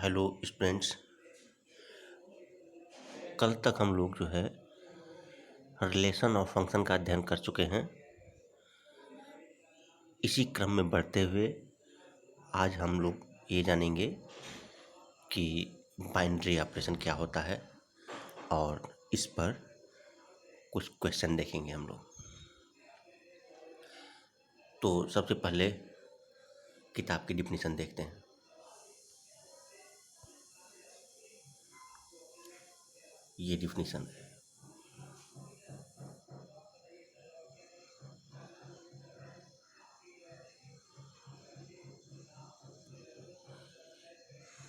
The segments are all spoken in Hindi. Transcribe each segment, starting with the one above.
Hello students. कल तक हम लोग जो है रिलेशन और फंक्शन का अध्ययन कर चुके हैं। इसी क्रम में बढ़ते हुए आज हम लोग ये जानेंगे कि बाइनरी ऑपरेशन क्या होता है और इस पर कुछ क्वेश्चन देखेंगे हम लोग। तो सबसे पहले किताब की डिफिनीशन देखते हैं। ये डिफिनीशन है।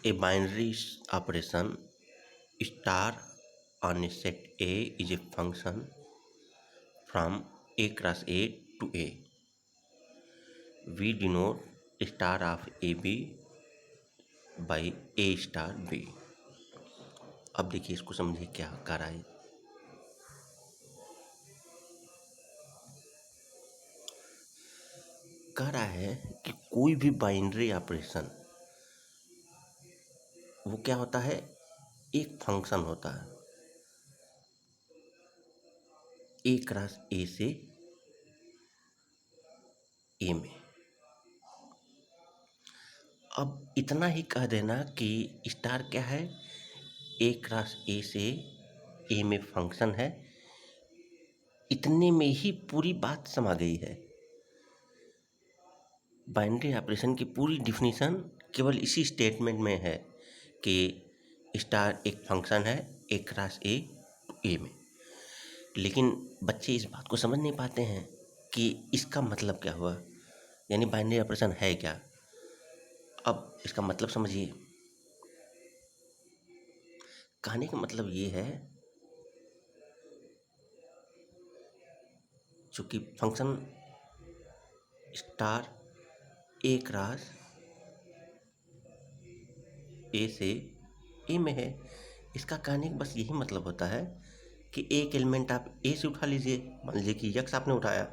A binary operation star on a set A is a function from A cross A to A. We denote star of AB by A star B. अब देखिए इसको समझिए क्या कर रहा है। कह रहा है कि कोई भी बाइनरी ऑपरेशन वो क्या होता है, एक फंक्शन होता है ए क्रॉस ए से ए में। अब इतना ही कह देना कि स्टार क्या है, ए क्रॉस ए से ए में फंक्शन है। इतने में ही पूरी बात समा गई है। बाइनरी ऑपरेशन की पूरी डिफिनीशन केवल इसी स्टेटमेंट में है कि स्टार एक फंक्शन है ए क्रॉस ए टू ए में। लेकिन बच्चे इस बात को समझ नहीं पाते हैं कि इसका मतलब क्या हुआ, यानी बाइनरी ऑपरेशन है क्या। अब इसका मतलब समझिए। कहने का मतलब ये है, चूंकि फंक्शन स्टार ए क्रॉस ए से ए में है, इसका कहने का बस यही मतलब होता है कि एक एलिमेंट आप ए से उठा लीजिए, मान लीजिए कि यक्स आपने उठाया,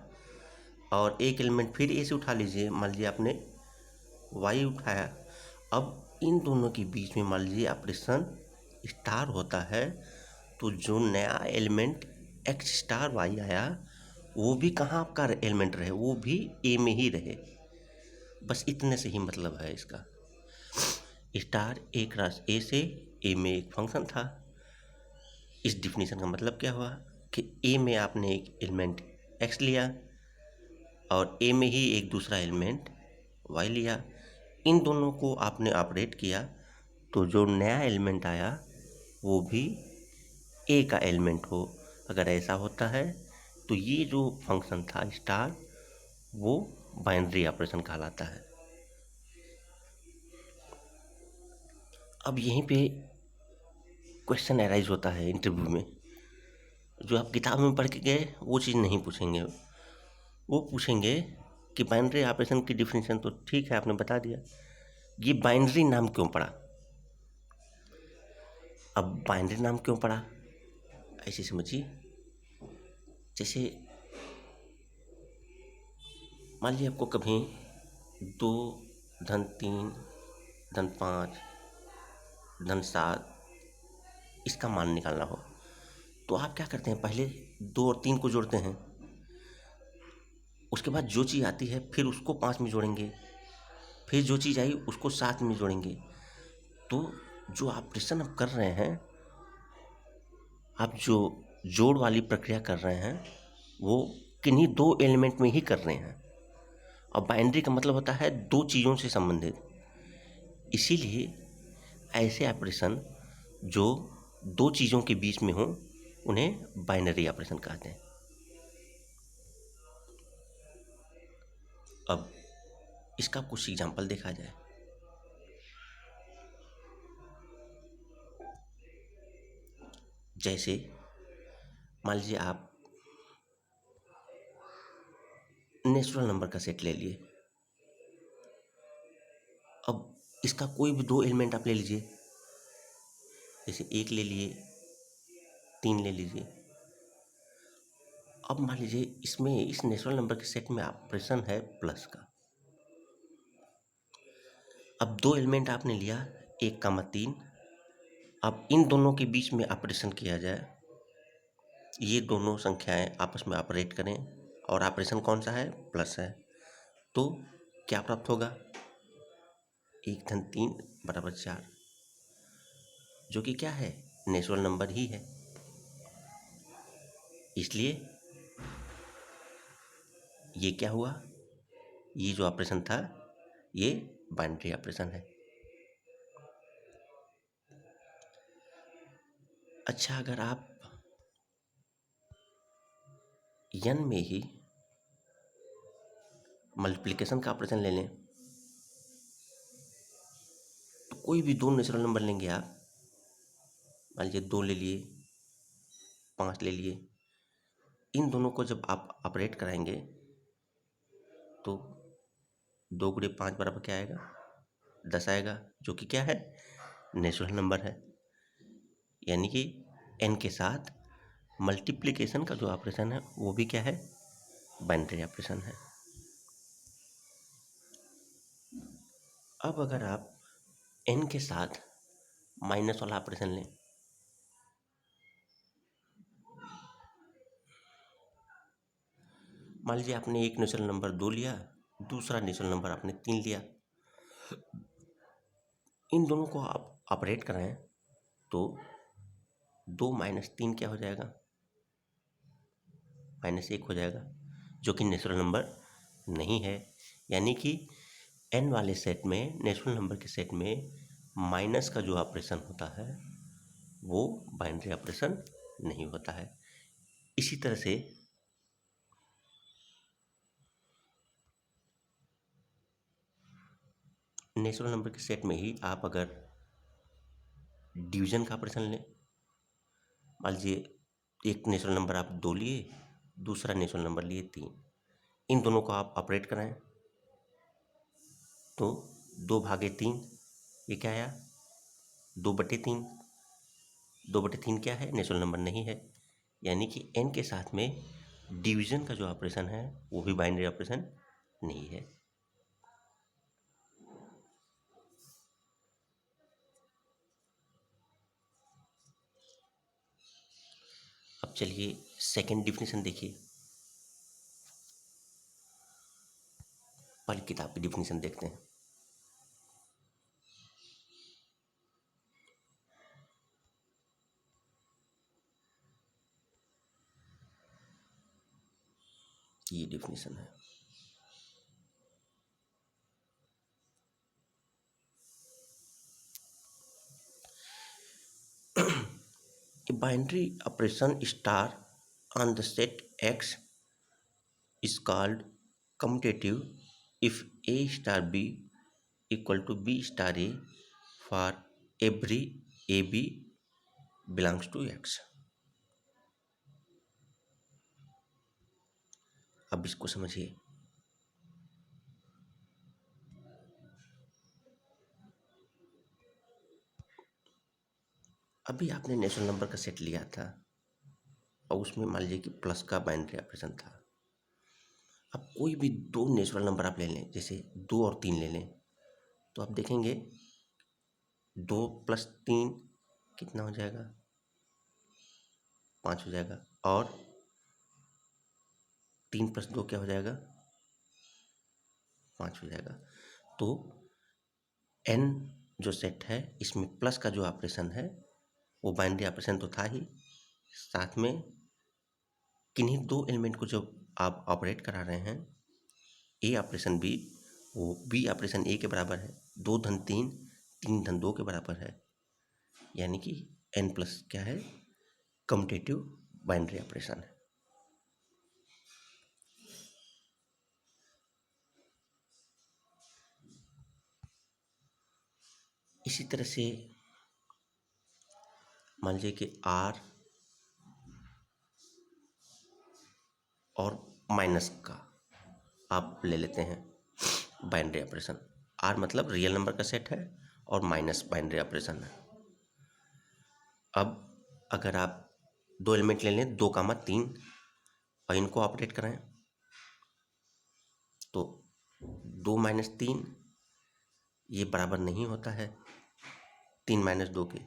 और एक एलिमेंट फिर ए से उठा लीजिए, मान लीजिए आपने वाई उठाया। अब इन दोनों के बीच में मान लीजिए ऑपरेशन स्टार होता है, तो जो नया एलिमेंट एक्स स्टार वाई आया वो भी कहाँ आपका एलिमेंट रहे, वो भी ए में ही रहे। बस इतने से ही मतलब है इसका। स्टार ए क्रॉस ए से ए में एक फंक्शन था। इस डिफिनीशन का मतलब क्या हुआ कि ए में आपने एक एलिमेंट एक्स लिया और ए में ही एक दूसरा एलिमेंट वाई लिया। इन दोनों को आपने ऑपरेट किया तो जो नया एलिमेंट आया वो भी ए का एलिमेंट हो। अगर ऐसा होता है तो ये जो फंक्शन था स्टार, वो बाइनरी ऑपरेशन कहलाता है। अब यहीं पे क्वेश्चन अराइज होता है इंटरव्यू में, जो आप किताब में पढ़ के गए वो चीज़ नहीं पूछेंगे। वो पूछेंगे कि बाइनरी ऑपरेशन की डिफिनीशन तो ठीक है आपने बता दिया, ये बाइनरी नाम क्यों पड़ा। अब बाइनरी नाम क्यों पड़ा ऐसे समझिए। जैसे मान लीजिए आपको कभी 2 धन 3 धन 5 धन 7 इसका मान निकालना हो, तो आप क्या करते हैं, पहले 2 और 3 को जोड़ते हैं, उसके बाद जो चीज़ आती है फिर उसको 5 में जोड़ेंगे, फिर जो चीज़ आई उसको 7 में जोड़ेंगे। तो जो ऑपरेशन आप कर रहे हैं, आप जो जोड़ वाली प्रक्रिया कर रहे हैं, वो किन्हीं 2 एलिमेंट में ही कर रहे हैं। और बाइनरी का मतलब होता है 2 चीज़ों से संबंधित। इसीलिए ऐसे ऑपरेशन जो 2 चीज़ों के बीच में हो उन्हें बाइनरी ऑपरेशन कहते हैं। अब इसका कुछ एग्जांपल देखा जाए। जैसे मान लीजिए आप नेचुरल नंबर का सेट ले लिए। अब इसका कोई भी 2 एलिमेंट आप ले लीजिए, जैसे 1 ले लिए, 3 ले लीजिए। अब मान लीजिए इसमें इस नेचुरल नंबर के सेट में ऑपरेशन है प्लस का। अब 2 एलिमेंट आपने लिया, 1,3। अब इन दोनों के बीच में ऑपरेशन किया जाए, ये दोनों संख्याएं आपस में ऑपरेट करें और ऑपरेशन कौन सा है, प्लस है, तो क्या प्राप्त होगा, 1-3 = 4, जो कि क्या है, नेचुरल नंबर ही है। इसलिए ये क्या हुआ, ये जो ऑपरेशन था ये बाइनरी ऑपरेशन है। अच्छा, अगर आप n में ही मल्टीप्लिकेशन का ऑपरेशन ले लें, तो कोई भी दो नेचुरल नंबर लेंगे आप, मान लीजिए 2 ले लिए, 5 ले लिए, इन दोनों को जब आप ऑपरेट कराएंगे तो 2 × 5 = क्या आएगा, 10 आएगा, जो कि क्या है, नेचुरल नंबर है। यानी कि n के साथ मल्टीप्लिकेशन का जो ऑपरेशन है वो भी क्या है, बाइनरी ऑपरेशन है। अब अगर आप n के साथ माइनस वाला ऑपरेशन लें, मान लीजिए आपने एक नेचुरल नंबर 2 लिया, दूसरा नेचुरल नंबर आपने 3 लिया, इन दोनों को आप ऑपरेट कराएं तो 2 - 3 क्या हो जाएगा, -1 हो जाएगा, जो कि नेचुरल नंबर नहीं है। यानी कि n वाले सेट में, नेचुरल नंबर के सेट में माइनस का जो ऑपरेशन होता है वो बाइनरी ऑपरेशन नहीं होता है। इसी तरह से नेचुरल नंबर के सेट में ही आप अगर डिवीजन का ऑपरेशन लें, मान लीजिए एक नेचुरल नंबर आप 2 लिए, दूसरा नेचुरल नंबर लिए 3, इन दोनों को आप ऑपरेट कराएं तो 2/3 ये क्या आया, 2/3। 2/3 क्या है, नेचुरल नंबर नहीं है। यानी कि n के साथ में डिवीजन का जो ऑपरेशन है वो भी बाइनरी ऑपरेशन नहीं है। अब चलिए सेकंड डिफिनेशन देखिए, पहले किताब की डिफिनेशन देखते हैं। ये डिफिनेशन है, a binary operation star on the set X is called commutative if A star B equal to B star A for every AB belongs to X। अब इसको समझिए, अभी आपने नेचुरल नंबर का सेट लिया था और उसमें मान लीजिए कि प्लस का बाइनरी ऑपरेशन था। अब कोई भी दो नेचुरल नंबर आप ले लें, जैसे 2 और 3 ले लें, तो आप देखेंगे 2 + 3 कितना हो जाएगा, 5 हो जाएगा, और 3 + 2 क्या हो जाएगा, 5 हो जाएगा। तो n जो सेट है इसमें प्लस का जो ऑपरेशन है वो बाइनरी ऑपरेशन तो था ही, साथ में किन्हीं दो एलिमेंट को जब आप ऑपरेट करा रहे हैं, ए ऑपरेशन बी, वो बी ऑपरेशन ए के बराबर है, 2-3 3-2 के बराबर है। यानी कि n+ क्या है, कम्यूटेटिव बाइनरी ऑपरेशन है। इसी तरह से मान लीजिए कि r और माइनस का आप ले लेते हैं बाइनरी ऑपरेशन। r मतलब रियल नंबर का सेट है और माइनस बाइनरी ऑपरेशन है। अब अगर आप दो एलिमेंट ले लें, 2,3, और इनको ऑपरेट कराएं तो 2 - 3 ये बराबर नहीं होता है, 3 - 2 के,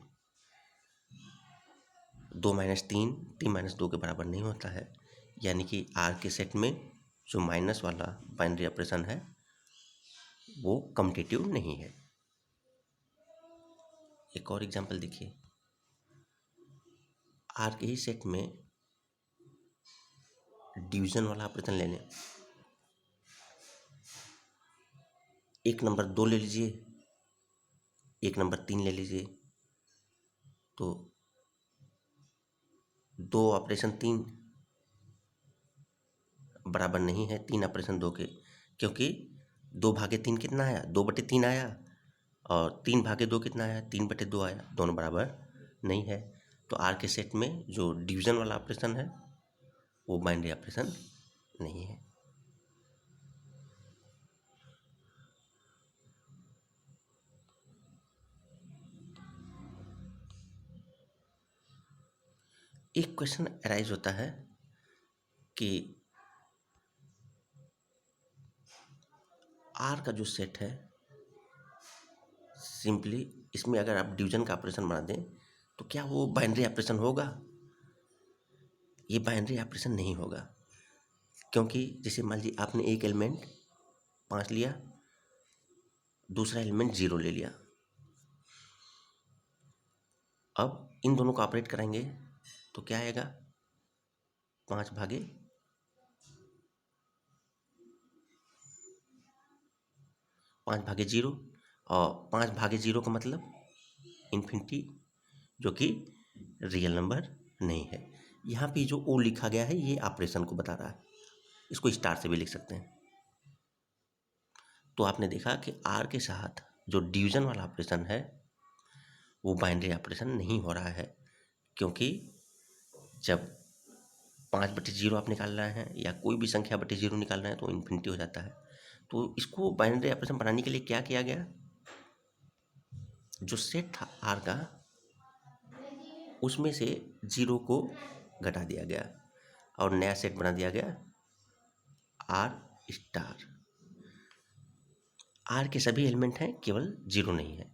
2 - 3 के बराबर नहीं होता है, यानी कि आर के सेट में जो माइनस वाला बाइनरी ऑपरेशन है वो कम्यूटेटिव नहीं है। एक और एग्जांपल देखिए, आर के ही सेट में डिवीजन वाला ऑपरेशन ले लें। 1 नंबर 2 ले लीजिए, 1 नंबर 3 ले लीजिए, तो 2 ऑपरेशन 3 बराबर नहीं है 3 ऑपरेशन 2 के, क्योंकि 2/3 कितना आया, 2/3 आया, और 3/2 कितना आया, 3/2 आया, दोनों बराबर नहीं है। तो आर के सेट में जो डिवीजन वाला ऑपरेशन है वो बाइनरी ऑपरेशन नहीं है। एक क्वेश्चन अराइज होता है कि आर का जो सेट है, सिंपली इसमें अगर आप डिवीजन का ऑपरेशन बना दें तो क्या वो बाइनरी ऑपरेशन होगा? ये बाइनरी ऑपरेशन नहीं होगा, क्योंकि जैसे मान लीजिए आपने एक एलिमेंट 5 लिया, दूसरा एलिमेंट 0 ले लिया। अब इन दोनों को ऑपरेट कराएंगे तो क्या आएगा, 5/0 और 5/0 का मतलब इन्फिनिटी, जो कि रियल नंबर नहीं है। यहाँ पे जो ओ लिखा गया है ये ऑपरेशन को बता रहा है, इसको स्टार से भी लिख सकते हैं। तो आपने देखा कि आर के साथ जो डिवीजन वाला ऑपरेशन है वो बाइनरी ऑपरेशन नहीं हो रहा है, क्योंकि जब 5/0 आप निकाल रहे हैं या कोई भी संख्या बटे 0 निकाल रहे हैं तो इन्फिनिटी हो जाता है। तो इसको बाइनरी ऑपरेशन बनाने के लिए क्या किया गया, जो सेट था आर का उसमें से 0 को घटा दिया गया और नया सेट बना दिया गया आर स्टार। आर के सभी एलिमेंट हैं, केवल 0 नहीं है।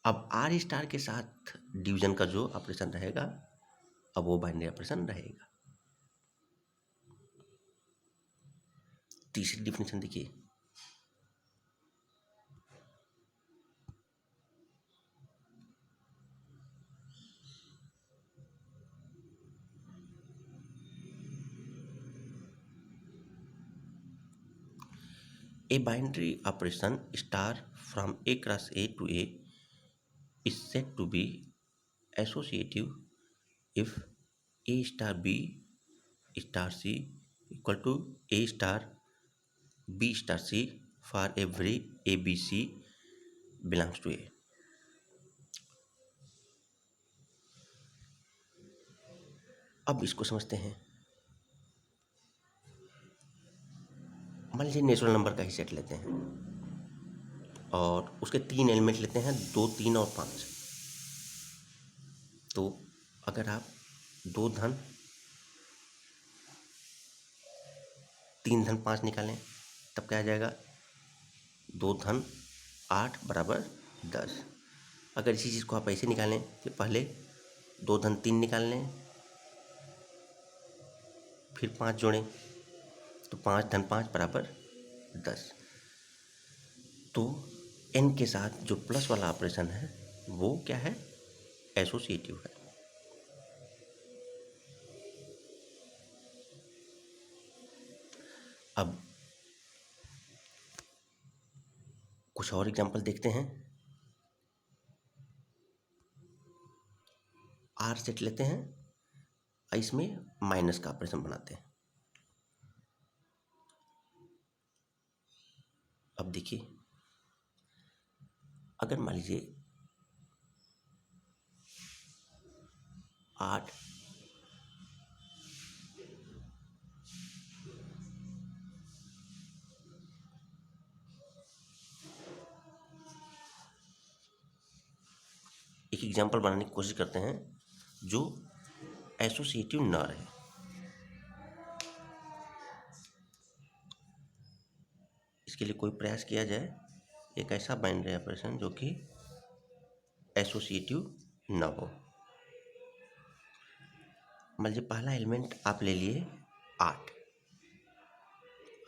अब आर स्टार के साथ डिवीजन का जो ऑपरेशन रहेगा अब वो बाइनरी ऑपरेशन रहेगा। तीसरी डिफिनेशन देखिए, A binary operation star from A cross A to A is said to be associative if A star B star C equal to A star B star C for every ABC belongs to A। अब इसको समझते हैं। मान लीजिए नेचुरल नंबर का ही सेट लेते हैं और उसके 3 एलिमेंट लेते हैं, 2, 3 और 5। तो अगर आप 2 धन 3 धन 5 निकालें तब क्या आ जाएगा, 2 धन 8 बराबर 10। अगर इसी चीज़ को आप ऐसे निकालें कि पहले 2 धन 3 निकाल लें, फिर 5 जोड़ें तो 5 धन 5 बराबर 10। तो n के साथ जो प्लस वाला ऑपरेशन है वो क्या है, एसोसिएटिव है। अब कुछ और एग्जांपल देखते हैं। आर सेट लेते हैं, इसमें माइनस का ऑपरेशन बनाते हैं। अब देखिए, अगर मान लीजिए 8 एक एग्जांपल बनाने की कोशिश करते हैं जो एसोसिएटिव न रहे। इसके लिए कोई प्रयास किया जाए, एक ऐसा बाइनरी ऑपरेशन जो कि एसोसिएटिव ना हो। मान लीजिए पहला एलिमेंट आप ले लिए 8,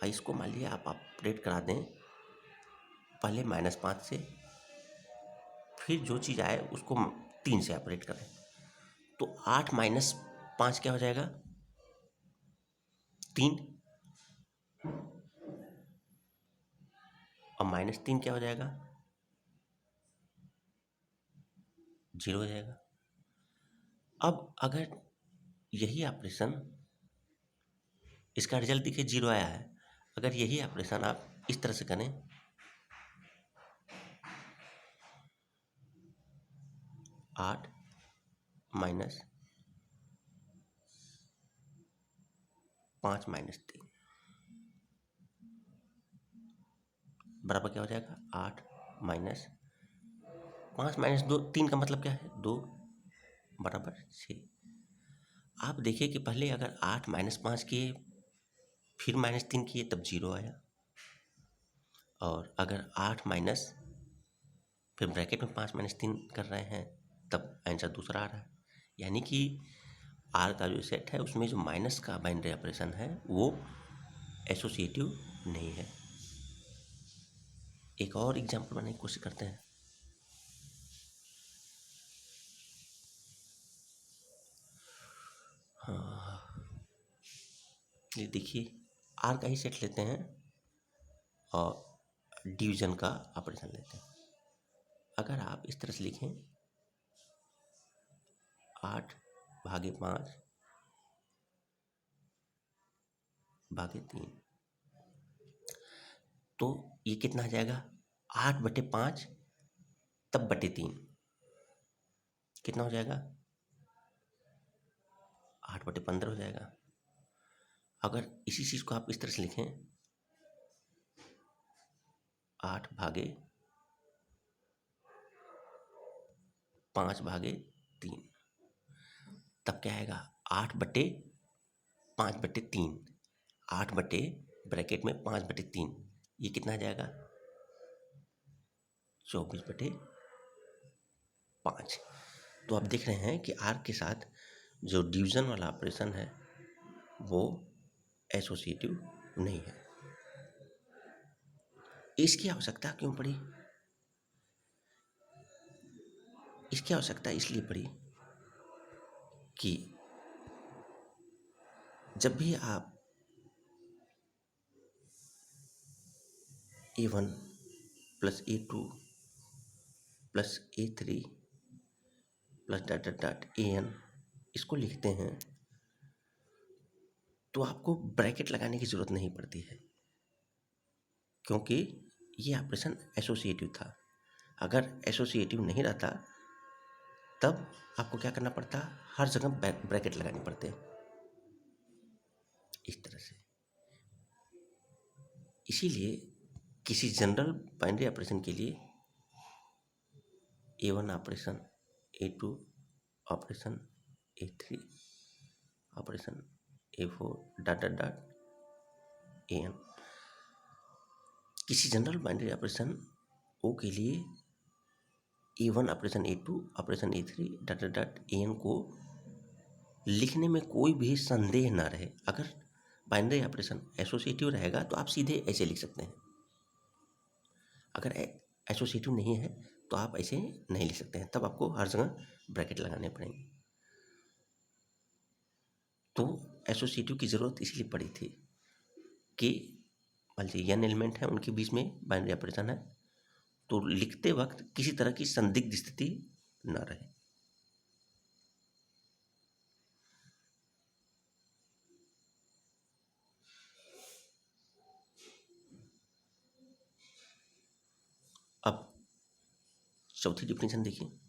और इसको मान लीजिए आप ऑपरेट करा दें पहले -5 से, फिर जो चीज़ आए उसको 3 से ऑपरेट करें, तो 8 - 5 क्या हो जाएगा? 3। और -3 क्या हो जाएगा? 0 हो जाएगा। अब अगर यही ऑपरेशन, इसका रिजल्ट देखिए 0 आया है, अगर यही ऑपरेशन आप इस तरह से करें, 8 - 5 - 3 बराबर क्या हो जाएगा? 8 - 5 - 2, 3 का मतलब क्या है? 2 बराबर 6। आप देखिए कि पहले अगर 8 - 5 किए, फिर -3 किए, तब 0 आया, और अगर 8 माइनस, फिर ब्रैकेट में 5 - 3 कर रहे हैं, तब आंसर दूसरा आ रहा है। यानी कि आर का जो सेट है उसमें जो माइनस का बाइनरी ऑपरेशन है वो एसोसिएटिव नहीं है। एक और एग्जांपल बनाने की कोशिश करते हैं। हाँ, ये देखिए आर का ही सेट लेते हैं और डिवीजन का ऑपरेशन लेते हैं। अगर आप इस तरह से लिखें 8/5 भागे 3, तो ये कितना आ जाएगा? 8/5 तब बटे 3 कितना हो जाएगा? 8/15 हो जाएगा। अगर इसी चीज़ को आप इस तरह से लिखें 8/5/3, तब क्या आएगा? 8/5/3, 8 बटे ब्रैकेट में 5/3, ये कितना आ जाएगा? 24/5। तो आप देख रहे हैं कि आर के साथ जो डिवीजन वाला ऑपरेशन है वो एसोसिएटिव नहीं है। इसकी आवश्यकता क्यों पड़ी? इसकी आवश्यकता इसलिए पड़ी कि जब भी आप A1 plus A2 plus A3 plus dot dot dot AN इसको लिखते हैं तो आपको ब्रैकेट लगाने की ज़रूरत नहीं पड़ती है, क्योंकि ये ऑपरेशन एसोसिएटिव था। अगर एसोसिएटिव नहीं रहता तब आपको क्या करना पड़ता? हर जगह ब्रैकेट लगाने पड़ते, इस तरह से। इसीलिए किसी जनरल बाइनरी ऑपरेशन के लिए A1 operation, A2 operation, A3 operation, A4 dot dot dot AN, किसी जनरल बाइनरी ऑपरेशन ओ के लिए A1 operation, A2 operation, A3 dot dot dot AN को लिखने में कोई भी संदेह ना रहे। अगर बाइनरी ऑपरेशन एसोसिएटिव रहेगा तो आप सीधे ऐसे लिख सकते हैं, अगर एसोसिएटिव नहीं है तो आप ऐसे नहीं लिख सकते हैं, तब आपको हर जगह ब्रैकेट लगाने पड़ेंगे। तो एसोसिएटिव की ज़रूरत इसलिए पड़ी थी कि मान लीजिए n एलिमेंट है, उनके बीच में बाइनरी ऑपरेशन है, तो लिखते वक्त किसी तरह की संदिग्ध स्थिति ना रहे। अब चौथी डिफिनेशन देखिए।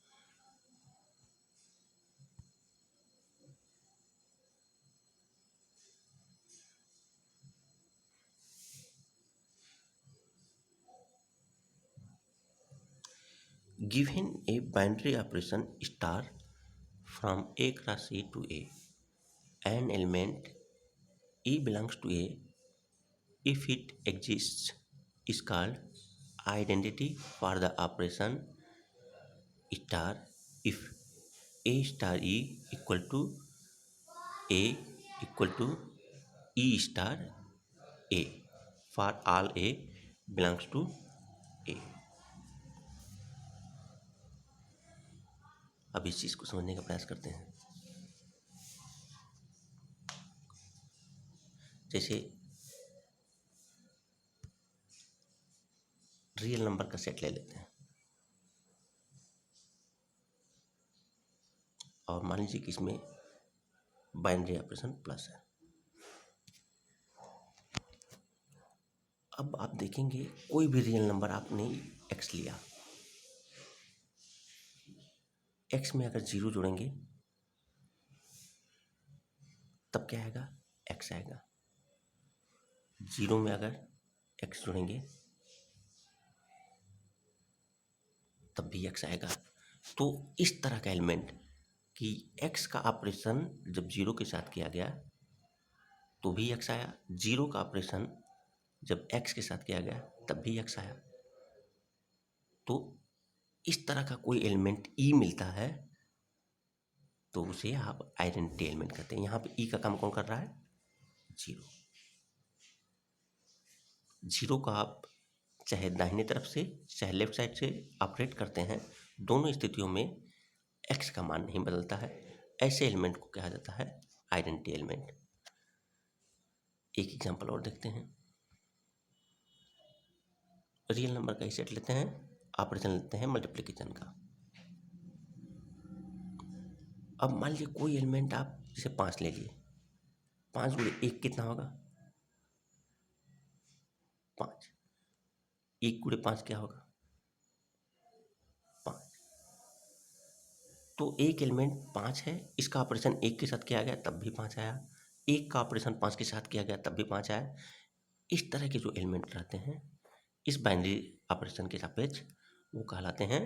Given a binary operation star from A cross A to A, an element E belongs to A if it exists is called identity for the operation star if a star e equal to a equal to e star a for all a belongs to a. अब इस चीज़ को समझने का प्रयास करते हैं। जैसे रियल नंबर का सेट ले लेते हैं और मान लीजिए कि इसमें बाइनरी ऑपरेशन प्लस है। अब आप देखेंगे कोई भी रियल नंबर आपने एक्स लिया, एक्स में अगर जीरो जोड़ेंगे तब क्या आएगा, एक्स आएगा। जीरो में अगर एक्स जोड़ेंगे तब भी एक्स आएगा। तो इस तरह का एलिमेंट कि एक्स का ऑपरेशन जब जीरो के साथ किया गया तो भी एक्स आया, जीरो का ऑपरेशन जब एक्स के साथ किया गया तब भी एक्स आया। तो इस तरह का कोई एलिमेंट ई मिलता है तो उसे आप आइडेंटिटी एलिमेंट कहते हैं। यहाँ पे ई का काम कौन कर रहा है, जीरो। जीरो का आप चाहे दाहिने तरफ से चाहे लेफ्ट साइड से ऑपरेट करते हैं, दोनों स्थितियों में एक्स का मान नहीं बदलता है। ऐसे एलिमेंट को कहा जाता है आइडेंटिटी एलिमेंट। एक एग्जांपल और देखते हैं। रियल नंबर का ही सेट लेते हैं, ऑपरेशन लेते हैं मल्टीप्लिकेशन का। अब मान लीजिए कोई एलिमेंट आप जैसे 5 ले लिए, 5 गुणे 1 कितना होगा, 5। 1 गुणे 5 क्या होगा, 5। तो एक एलिमेंट 5 है, इसका ऑपरेशन 1 के साथ किया गया तब भी 5 आया, 1 का ऑपरेशन 5 के साथ किया गया तब भी 5 आया। इस तरह के जो एलिमेंट रहते हैं इस बाइनरी ऑपरेशन के सापेक्ष वो कहलाते हैं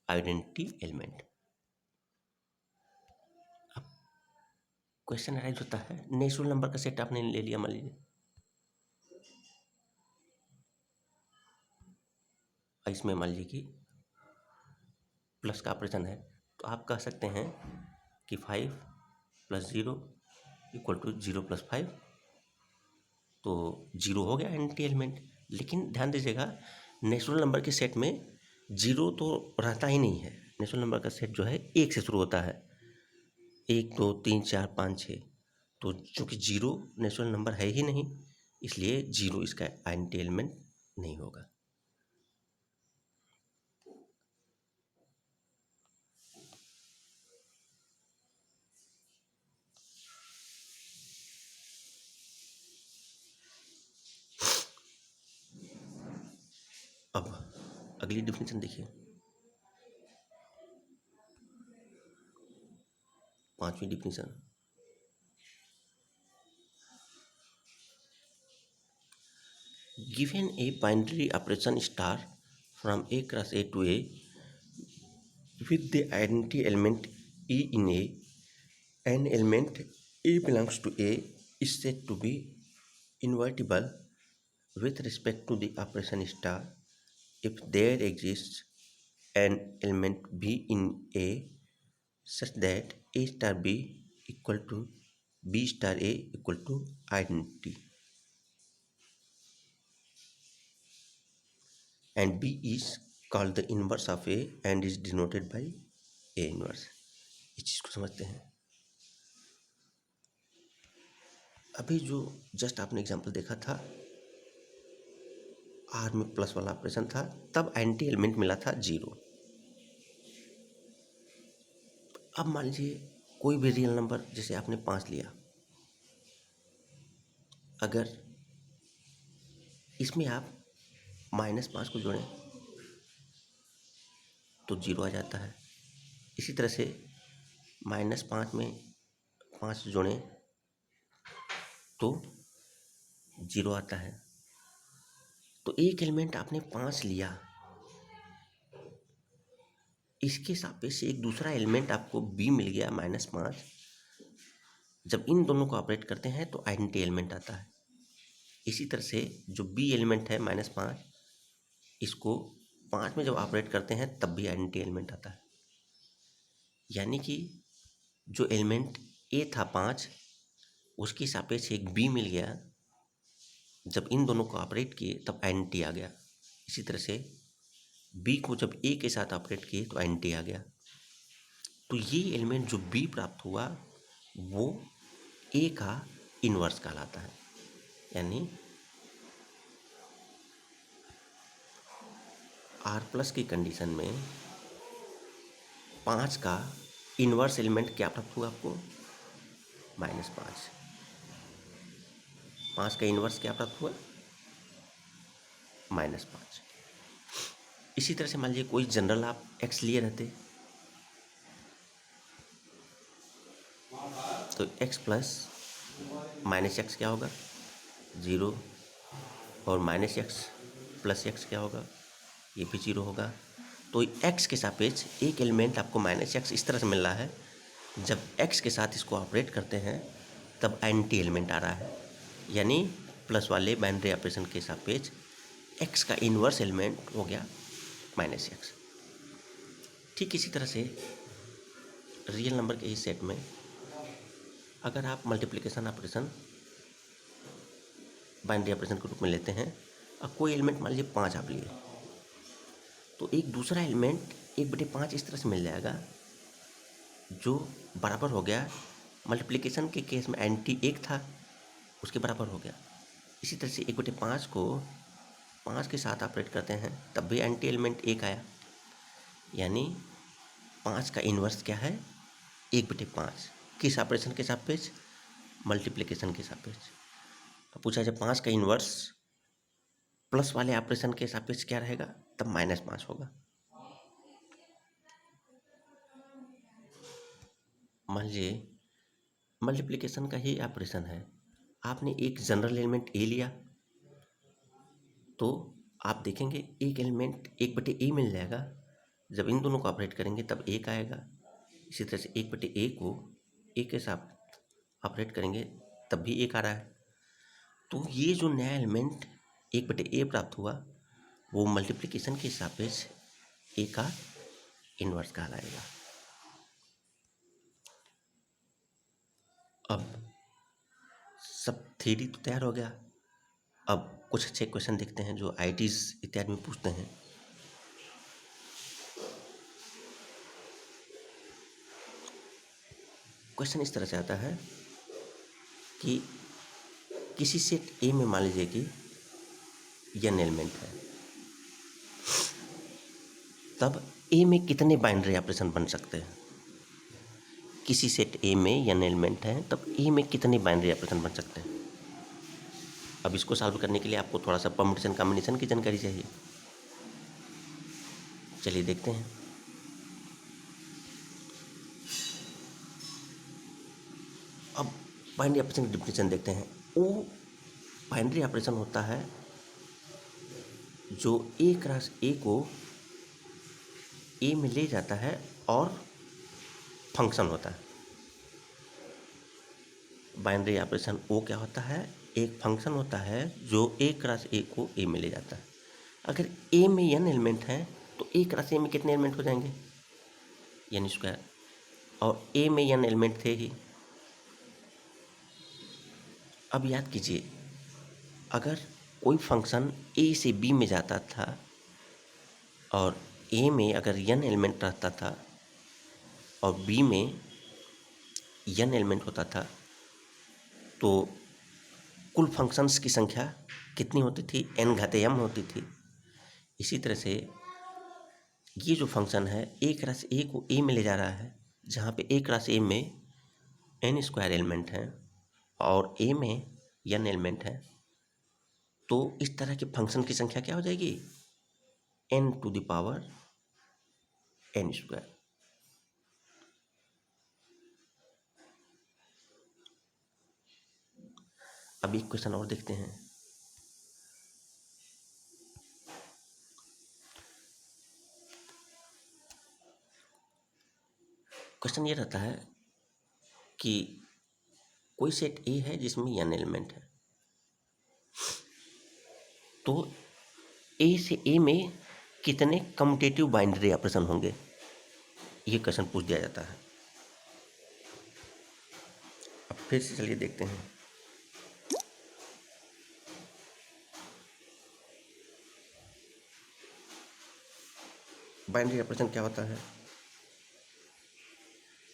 आइडेंटिटी एलिमेंट। अब क्वेश्चन अराइज होता है, नेचुरल नंबर का सेट आपने ले लिया, मान लीजिए इसमें मान लीजिए कि प्लस का ऑपरेशन है, तो आप कह सकते हैं कि 5 + 0 = 0 + 5, तो 0 हो गया आइडेंटिटी एलिमेंट। लेकिन ध्यान दीजिएगा नेचुरल नंबर के सेट में 0 तो रहता ही नहीं है। नेचुरल नंबर का सेट जो है 1 से शुरू होता है, 1 2 3 4 5 6। तो चूँकि 0 नेचुरल नंबर है ही नहीं, इसलिए 0 इसका आइडेंटिटी एलिमेंट नहीं होगा। अब अगली डिफिनेशन देखिए, 5वीं definition. Given a binary operation star from A cross A to A with the identity element E in A, an element A belongs to A is said to be invertible with respect to the operation star if there exists an element B in A such that A star B equal to B star A equal to identity, and B is called the inverse of A and is denoted by A inverse। इस चीज़ को समझते हैं। अभी जो जस्ट आपने एग्जांपल देखा था, आर में प्लस वाला ऑपरेशन था, तब आइडेंटिटी एलिमेंट मिला था 0। अब मान लीजिए कोई भी रियल नंबर, जैसे आपने 5 लिया, अगर इसमें आप -5 को जोड़ें तो 0 आ जाता है। इसी तरह से -5 में 5 जोड़ें तो 0 आता है। तो एक एलिमेंट आपने 5 लिया, इसके सापेक्ष एक दूसरा एलिमेंट आपको B मिल गया -5। जब इन दोनों को ऑपरेट करते हैं तो आइडेंटिटी एलिमेंट आता है। इसी तरह से जो B एलिमेंट है -5, इसको 5 में जब ऑपरेट करते हैं तब भी आइडेंटिटी एलिमेंट आता है। यानी कि जो एलिमेंट ए था 5, उसके सापेक्ष एक बी मिल गया। जब इन दोनों को ऑपरेट किए तब एंटी आ गया। इसी तरह से बी को जब ए के साथ ऑपरेट किए तो एंटी आ गया। तो ये एलिमेंट जो बी प्राप्त हुआ वो ए का इन्वर्स कहलाता है। यानी आर प्लस की कंडीशन में 5 का इन्वर्स एलिमेंट क्या प्राप्त हुआ आपको? -5। 5 का इन्वर्स क्या प्राप्त हुआ? -5। इसी तरह से मान लीजिए कोई जनरल आप x लिए रहते तो x प्लस -x क्या होगा? 0। और -x प्लस x क्या होगा? ये भी 0 होगा। तो x के सापेक्ष एक एलिमेंट आपको -x इस तरह से मिल रहा है। जब x के साथ इसको ऑपरेट करते हैं तब एंटी एलिमेंट आ रहा है। यानी प्लस वाले बाइनरी ऑपरेशन के सापेक्ष x का इन्वर्स एलिमेंट हो गया -x। ठीक इसी तरह से रियल नंबर के इस सेट में अगर आप मल्टीप्लिकेशन ऑपरेशन बाइनरी ऑपरेशन के रूप में लेते हैं और कोई एलिमेंट मान लीजिए 5 आप लिए, तो एक दूसरा एलिमेंट 1/5 इस तरह से मिल जाएगा जो बराबर हो गया मल्टीप्लिकेशन के केस में एंटी 1 था उसके बराबर हो गया। इसी तरह से 1/5 को 5 के साथ ऑपरेट करते हैं तब भी एंटी एलिमेंट 1 आया। यानी 5 का इन्वर्स क्या है? 1/5। किस ऑपरेशन के सापेक्ष? मल्टीप्लिकेशन के सापेक्ष। अब पूछा जब 5 का इन्वर्स प्लस वाले ऑपरेशन के सापेक्ष क्या रहेगा? तब -5 होगा। मान लीजिए मल्टीप्लिकेशन का ही ऑपरेशन है, आपने एक जनरल एलिमेंट ए लिया तो आप देखेंगे एक एलिमेंट 1/a मिल जाएगा। जब इन दोनों को ऑपरेट करेंगे तब 1 आएगा। इसी तरह से 1/a को ए के साथ ऑपरेट करेंगे तब भी 1 आ रहा है। तो ये जो नया एलिमेंट 1/a प्राप्त हुआ वो मल्टीप्लिकेशन के सापेक्ष ए का इन्वर्स कहलाएगा। अब सब थ्योरी तो तैयार हो गया। अब कुछ अच्छे क्वेश्चन देखते हैं जो आईआईटीज इत्यादि में पूछते हैं। क्वेश्चन इस तरह से आता है कि किसी सेट ए में मान लीजिए कि n एलिमेंट है, तब ए में कितने बाइनरी ऑपरेशन बन सकते हैं? किसी सेट ए में n एलिमेंट है तब ए में कितने बाइनरी ऑपरेशन बन सकते हैं? अब इसको सॉल्व करने के लिए आपको थोड़ा सा परम्यूटेशन कॉम्बिनेशन की जानकारी चाहिए। चलिए देखते हैं। अब बाइनरी ऑपरेशन की डिफिनेशन देखते हैं। वो बाइनरी ऑपरेशन होता है जो ए क्रॉस ए को ए में ले जाता है और फंक्शन होता है। बाइनरी ऑपरेशन वो क्या होता है? एक फंक्शन होता है जो ए क्रॉस ए को ए में ले जाता है। अगर ए में n एलिमेंट है तो ए क्रॉस ए में कितने एलिमेंट हो जाएंगे? n²। और ए में n एलिमेंट थे ही। अब याद कीजिए, अगर कोई फंक्शन ए से बी में जाता था और ए में अगर n एलिमेंट रहता था और बी में n एलिमेंट होता था तो कुल फंक्शंस की संख्या कितनी होती थी? n⁻m होती थी। इसी तरह से ये जो फंक्शन है ए क्रॉस ए को ए में ले जा रहा है, जहाँ पे ए क्रॉस ए में n² एलिमेंट हैं और ए में n एलिमेंट है, तो इस तरह के फंक्शन की संख्या क्या हो जाएगी? n⁻n²। अब एक क्वेश्चन और देखते हैं। क्वेश्चन ये रहता है कि कोई सेट ए है जिसमें n एलिमेंट है, तो ए से ए में कितने कम्यूटेटिव बाइनरी ऑपरेशन होंगे? ये क्वेश्चन पूछ दिया जाता है। अब फिर से चलिए देखते हैं। बाइनरी ऑपरेशन क्या होता है?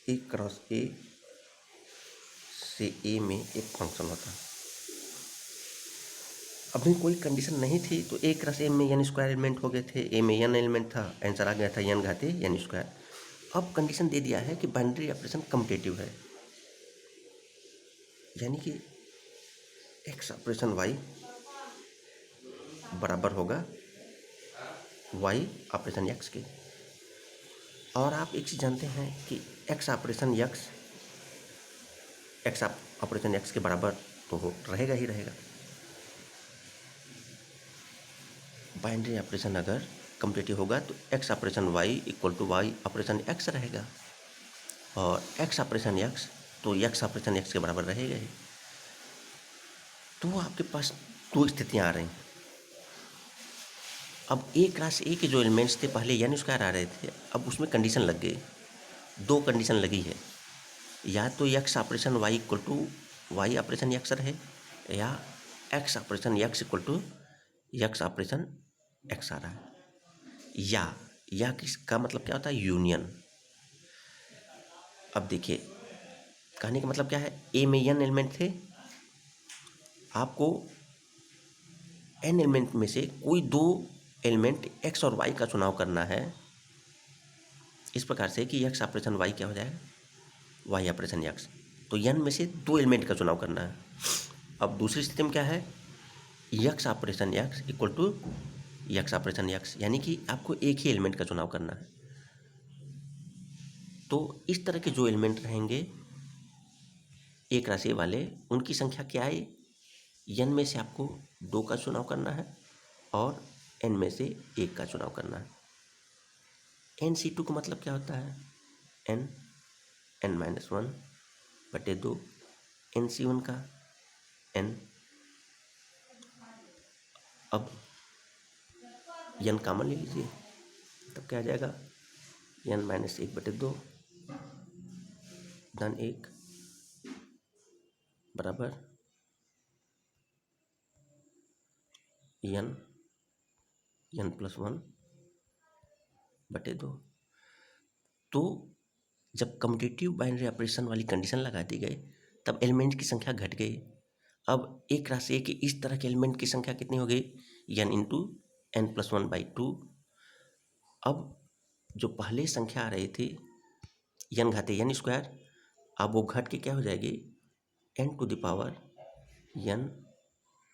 ए क्रॉस ए से ए में एक फंक्शन होता है। अभी कोई कंडीशन नहीं थी तो ए क्रॉस ए में एन स्क्वायर एलिमेंट हो गए थे, ए में एन एलिमेंट था, आंसर आ गया था एन घाते एन स्क्वायर। अब कंडीशन दे दिया है कि बाइनरी ऑपरेशन कम्यूटेटिव है, यानी कि एक्स ऑपरेशन वाई बराबर होगा वाई ऑपरेशन एक्स के। और आप एक चीज़ जानते हैं कि एक्स ऑपरेशन एक्स के बराबर तो रहेगा ही रहेगा। बाइनरी ऑपरेशन अगर कम्प्लीटिव होगा तो x operation y equal to y operation x रहेगा, और एक्स ऑपरेशन एक्स तो एक्स ऑपरेशन एक्स के बराबर रहेगा ही। तो आपके पास दो स्थितियाँ आ रही हैं। अब ए क्लास ए के जो एलिमेंट्स थे पहले एन स्क्वायर आ रहे थे, अब उसमें कंडीशन लग गई, दो कंडीशन लगी है, या तो x operation y equal to y operation x रहे, या x operation x equal to x operation x आ रहा है। या किसका मतलब क्या होता है? यूनियन। अब देखिए कहने का मतलब क्या है, ए में एन एलिमेंट थे, आपको एन एलिमेंट में से कोई दो एलिमेंट एक्स और वाई का चुनाव करना है, इस प्रकार से कि एक्स ऑपरेशन वाई क्या हो जाएगा? Y operation x. तो एन में से दो एलिमेंट का चुनाव करना है। अब दूसरी स्थिति में क्या है? X operation x equal to x operation x, यानी कि आपको एक ही एलिमेंट का चुनाव करना है। तो इस तरह के जो एलिमेंट रहेंगे एक राशि वाले, उनकी संख्या क्या है? एन में से आपको दो का चुनाव करना है और एन में से एक का चुनाव करना है। NC2 का मतलब क्या होता है? n-1/2। NC1 का n। अब n कॉमन ले लीजिए, तब क्या आ जाएगा? n-1/2 धन 1 बराबर n+1/2। तो जब कम्यूटेटिव बाइनरी ऑपरेशन वाली कंडीशन लगा दी गई तब एलिमेंट की संख्या घट गई। अब एक राशि ए के इस तरह के एलिमेंट की संख्या कितनी हो गई? n+1/2। अब जो पहले संख्या आ रही थी n घाते n स्क्वायर, अब वो घट के क्या हो जाएगी? n⁴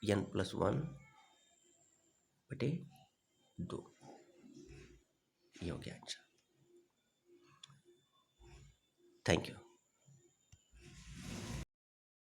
n+1/2। ये हो गया आंसर। Thank you.